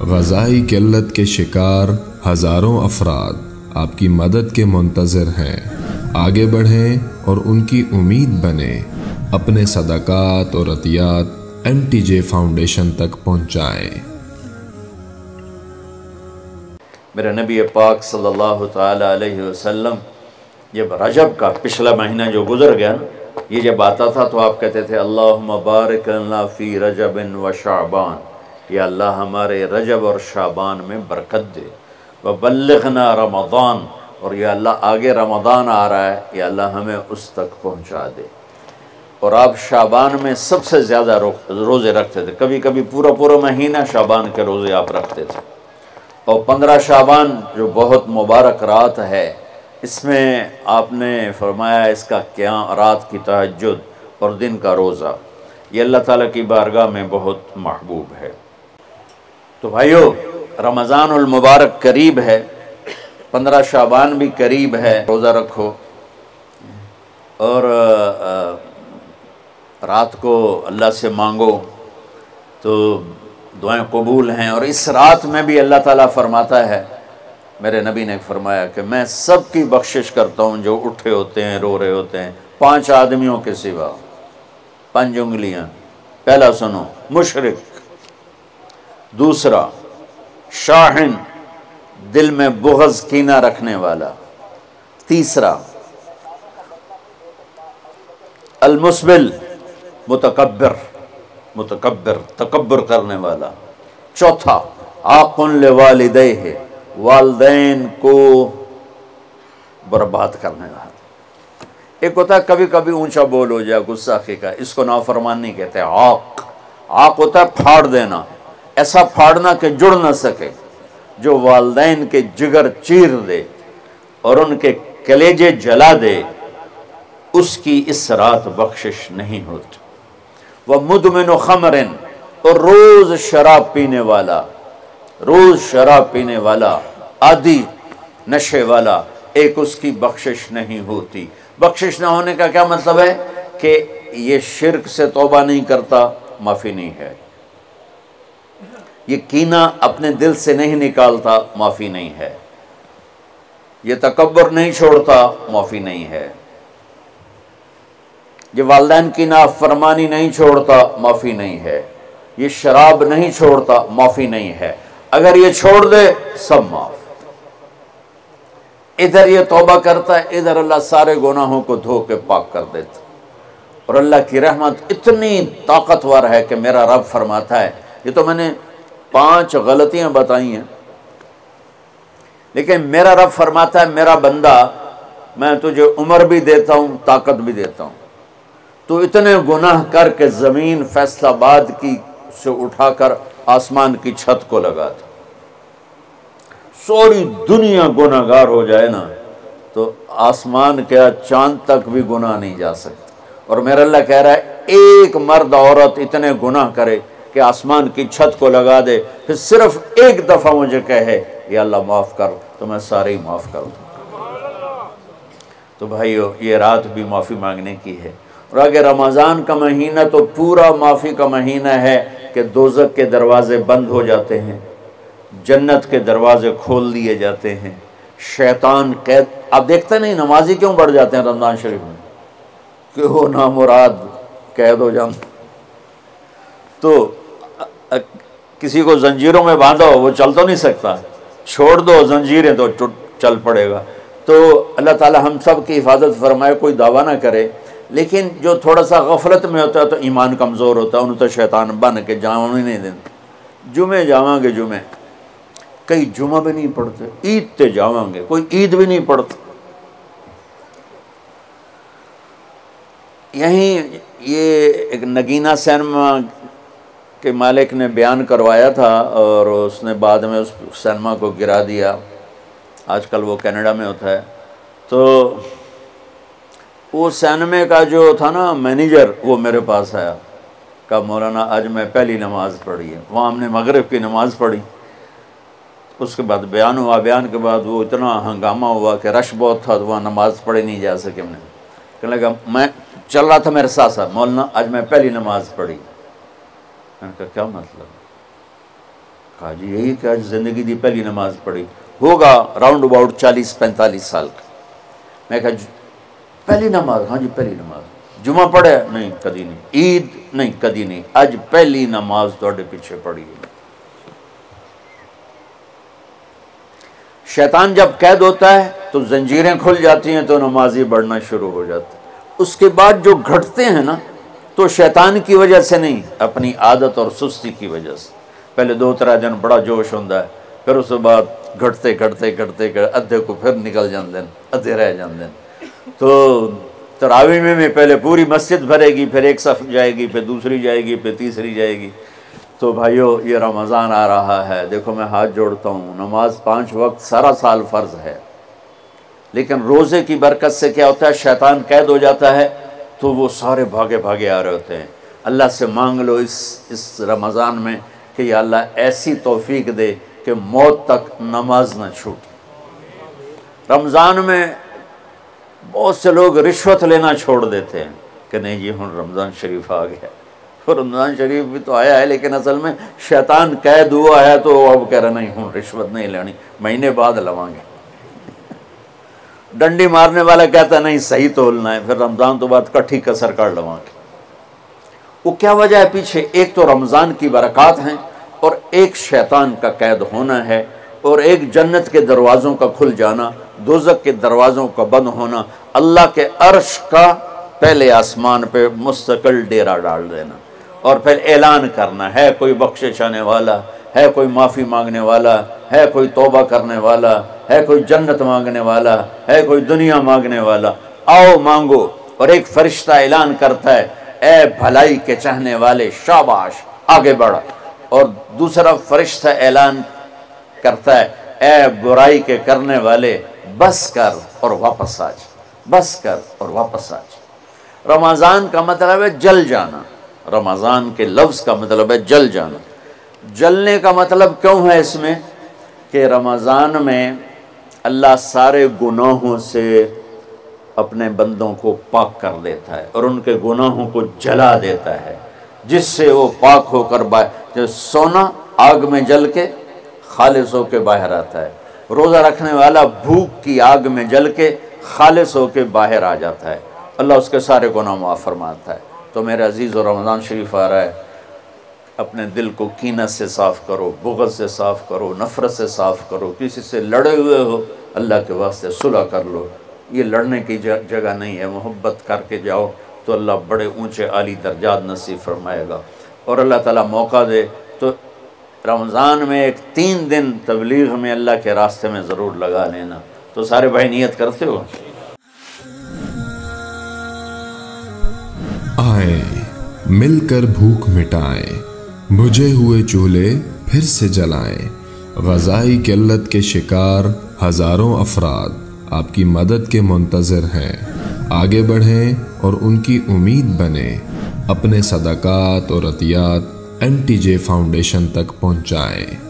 غذائی قلت کے شکار ہزاروں افراد آپ کی مدد کے منتظر ہیں۔ آگے بڑھیں اور ان کی امید بنیں۔ اپنے صدقات اور عطیات MTJ فاؤنڈیشن تک پہنچائیں۔ میرے نبی پاک صلی اللہ تعالی علیہ وسلم جب رجب کا پچھلا مہینہ جو گزر گیا نا، یہ جب آتا تھا تو آپ کہتے تھے اللہم بارک لنا فی رجب و شعبان، یا اللہ ہمارے رجب اور شعبان میں برکت دے، وبلغنا رمضان، اور یا اللہ آگے رمضان آ رہا ہے، یا اللہ ہمیں اس تک پہنچا دے۔ اور آپ شعبان میں سب سے زیادہ روزے رکھتے تھے، کبھی کبھی پورا مہینہ شعبان کے روزے آپ رکھتے تھے۔ اور 15 شعبان جو بہت مبارک رات ہے، اس میں آپ نے فرمایا اس کا قیام، رات کی تہجد اور دن کا روزہ، یہ اللہ تعالیٰ کی بارگاہ میں بہت محبوب ہے۔ تو بھائیو، رمضان المبارک قریب ہے، 15 شعبان بھی قریب ہے، روزہ رکھو اور رات کو اللہ سے مانگو تو دعائیں قبول ہیں۔ اور اس رات میں بھی اللہ تعالیٰ فرماتا ہے، میرے نبی نے فرمایا کہ میں سب کی بخشش کرتا ہوں جو اٹھے ہوتے ہیں، رو رہے ہوتے ہیں، 5 آدمیوں کے سوا، 5 انگلیاں۔ پہلا سنو، مشرک، دوسرا شاحن، دل میں بغض کینہ رکھنے والا، تیسرا المسبل، متکبر، تکبر کرنے والا، چوتھا عاق لوالدیہ، والدین کو برباد کرنے والا۔ ایک ہوتا ہے کبھی کبھی اونچا بول ہو جائے، گستاخی کا، اس کو نافرمان نہیں کہتے۔ عاق ہوتا ہے پھاڑ دینا، ایسا پھاڑنا کہ جڑ نہ سکے، جو والدین کے جگر چیر دے اور ان کے کلیجے جلا دے، اس کی اس رات بخشش نہیں ہوتی۔ وَمُدْمِنُ خَمْرٍ، اور روز شراب پینے والا، عادی نشے والا، ایک اس کی بخشش نہیں ہوتی۔ بخشش نہ ہونے کا کیا مطلب ہے؟ کہ یہ شرک سے توبہ نہیں کرتا، معافی نہیں ہے۔ یہ کینہ اپنے دل سے نہیں نکالتا، معافی نہیں ہے۔ یہ تکبر نہیں چھوڑتا، معافی نہیں ہے۔ یہ والدین کی نافرمانی نہیں چھوڑتا، معافی نہیں ہے۔ یہ شراب نہیں چھوڑتا، معافی نہیں ہے۔ اگر یہ چھوڑ دے، سب معاف۔ ادھر یہ توبہ کرتا ہے، ادھر اللہ سارے گناہوں کو دھو کے پاک کر دیتا۔ اور اللہ کی رحمت اتنی طاقتور ہے کہ میرا رب فرماتا ہے، یہ تو میں نے 5 غلطیاں بتائی ہیں، لیکن میرا رب فرماتا ہے میرا بندہ، میں تجھے عمر بھی دیتا ہوں، طاقت بھی دیتا ہوں، تو اتنے گناہ کر کے زمین فیصل آباد کی سے اٹھا کر آسمان کی چھت کو لگا دے، سوری دنیا گناہ گار ہو جائے نا تو آسمان کیا چاند تک بھی گناہ نہیں جا سکتا۔ اور میرا اللہ کہہ رہا ہے ایک مرد عورت اتنے گناہ کرے کہ آسمان کی چھت کو لگا دے، پھر صرف ایک دفعہ مجھے کہے یا اللہ معاف کر، تو میں سارے ہی معاف کر دوں۔ تو بھائیو، یہ رات بھی معافی مانگنے کی ہے۔ اور اگر رمضان کا مہینہ تو پورا معافی کا مہینہ ہے کہ دوزخ کے دروازے بند ہو جاتے ہیں، جنت کے دروازے کھول دیے جاتے ہیں، شیطان قید، آپ دیکھتے نہیں نمازی کیوں بڑھ جاتے ہیں رمضان شریف میں؟ کہ وہ نامراد قید ہو جاتے، تو کسی کو زنجیروں میں باندھو وہ چل تو نہیں سکتا، چھوڑ دو زنجیریں تو چل پڑے گا۔ تو اللہ تعالی ہم سب کی حفاظت فرمائے، کوئی دعویٰ نہ کرے، لیکن جو تھوڑا سا غفلت میں ہوتا ہے تو ایمان کمزور ہوتا ہے، انہوں تو شیطان بن کے جاؤں ہی نہیں دیتے۔ جمعے جاواں گے، جمعے کئی جمعہ بھی نہیں پڑھتے، عید تے جاواں گے، کوئی عید بھی نہیں پڑھتا۔ یہیں یہ ایک نگینہ سینما کے مالک نے بیان کروایا تھا اور اس نے بعد میں اس سینما کو گرا دیا، آج کل وہ کینیڈا میں ہوتا ہے۔ تو وہ سینمے کا جو تھا نا مینیجر، وہ میرے پاس آیا، کہا مولانا آج میں پہلی نماز پڑھی ہے۔ وہاں ہم نے مغرب کی نماز پڑھی، اس کے بعد بیان ہوا، بیان کے بعد وہ اتنا ہنگامہ ہوا کہ رش بہت تھا، تو وہاں نماز پڑھی نہیں جا سکے۔ ہم نے کہنے لگا، میں چل رہا تھا میرے ساتھ ساتھ، مولانا آج میں پہلی نماز پڑھی۔ میں نے کہا کیا مطلب؟ کہا جی یہی کہ آج زندگی دی پہلی نماز پڑھی ہوگا راؤنڈ اباؤٹ 40-45 سال کا. میں کہا پہلی نماز؟ ہاں جی پہلی نماز. جمعہ پڑھے؟ نہیں کدی نہیں. عید؟ نہیں کدی نہیں. اج پہلی نماز تواڈے پیچھے پڑھی ہے. شیطان جب قید ہوتا ہے تو زنجیریں کھل جاتی ہیں تو نمازی بڑھنا شروع ہو جاتا ہے. اس کے بعد جو گھٹتے ہیں نا تو شیطان کی وجہ سے نہیں، اپنی عادت اور سستی کی وجہ سے. پہلے 2-3 دن بڑا جوش ہوتا ہے، پھر اس کے بعد گھٹتے ادھے کو پھر نکل جاندے ہیں، ادھے رہ جاندے ہیں. تو تراویح میں پہلے پوری مسجد بھرے گی، پھر ایک صف جائے گی، پھر دوسری جائے گی، پھر تیسری جائے گی. تو بھائیو یہ رمضان آ رہا ہے، دیکھو میں ہاتھ جوڑتا ہوں، نماز 5 وقت سارا سال فرض ہے، لیکن روزے کی برکت سے کیا ہوتا ہے، شیطان قید ہو جاتا ہے تو وہ سارے بھاگے آ رہے ہوتے ہیں. اللہ سے مانگ لو اس رمضان میں کہ یا اللہ ایسی توفیق دے کہ موت تک نماز نہ چھوٹے. رمضان میں بہت سے لوگ رشوت لینا چھوڑ دیتے ہیں کہ نہیں جی ہن رمضان شریف آ گیا. رمضان شریف بھی تو آیا ہے لیکن اصل میں شیطان قید ہوا ہے تو اب کہہ رہا نہیں ہوں رشوت نہیں لینی، مہینے بعد لواں گے. ڈنڈی مارنے والا کہتا نہیں صحیح تولنا ہے، پھر رمضان تو بعد کٹھی کسر کر لواں گے. وہ کیا وجہ ہے پیچھے؟ ایک تو رمضان کی برکات ہیں اور ایک شیطان کا قید ہونا ہے، اور ایک جنت کے دروازوں کا کھل جانا، دوزخ کے دروازوں کا بند ہونا، اللہ کے عرش کا پہلے آسمان پہ مستقل ڈیرا ڈال دینا، اور پھر اعلان کرنا ہے کوئی بخشش آنے والا ہے، کوئی معافی مانگنے والا ہے، کوئی توبہ کرنے والا ہے، کوئی جنت مانگنے والا ہے، کوئی دنیا مانگنے والا، آؤ مانگو. اور ایک فرشتہ اعلان کرتا ہے اے بھلائی کے چاہنے والے شاباش آگے بڑھ، اور دوسرا فرشتہ اعلان کرتا ہے اے برائی کے کرنے والے بس کر اور واپس آ جا، بس کر اور واپس آ جا. رمضان کا مطلب ہے جل جانا، رمضان کے لفظ کا مطلب ہے جل جانا. جلنے کا مطلب کیوں ہے اس میں کہ رمضان میں اللہ سارے گناہوں سے اپنے بندوں کو پاک کر دیتا ہے اور ان کے گناہوں کو جلا دیتا ہے، جس سے وہ پاک ہو کر جیسے سونا آگ میں جل کے خالص ہو کے باہر آتا ہے، روزہ رکھنے والا بھوک کی آگ میں جل کے خالص ہو کے باہر آ جاتا ہے، اللہ اس کے سارے گناہ معاف فرماتا ہے. تو میرے عزیز و رمضان شریف آ رہا ہے، اپنے دل کو کینہ سے صاف کرو، بغض سے صاف کرو، نفرت سے صاف کرو. کسی سے لڑے ہوئے ہو اللہ کے واسطے صلح کر لو، یہ لڑنے کی جگہ نہیں ہے، محبت کر کے جاؤ تو اللہ بڑے اونچے عالی درجات نصیب فرمائے گا. اور اللہ تعالیٰ موقع دے تو رمضان میں ایک 3 دن تبلیغ میں اللہ کے راستے میں ضرور لگا لینا. تو سارے بھائی نیت کرتے ہو؟ آئیں مل کر بھوک مٹائیں، بجھے ہوئے چولہے پھر سے جلائیں. غذائی قلت کے شکار ہزاروں افراد آپ کی مدد کے منتظر ہیں. آگے بڑھیں اور ان کی امید بنیں. اپنے صدقات اور عطیات NTJ فاؤنڈیشن تک پہنچائیں.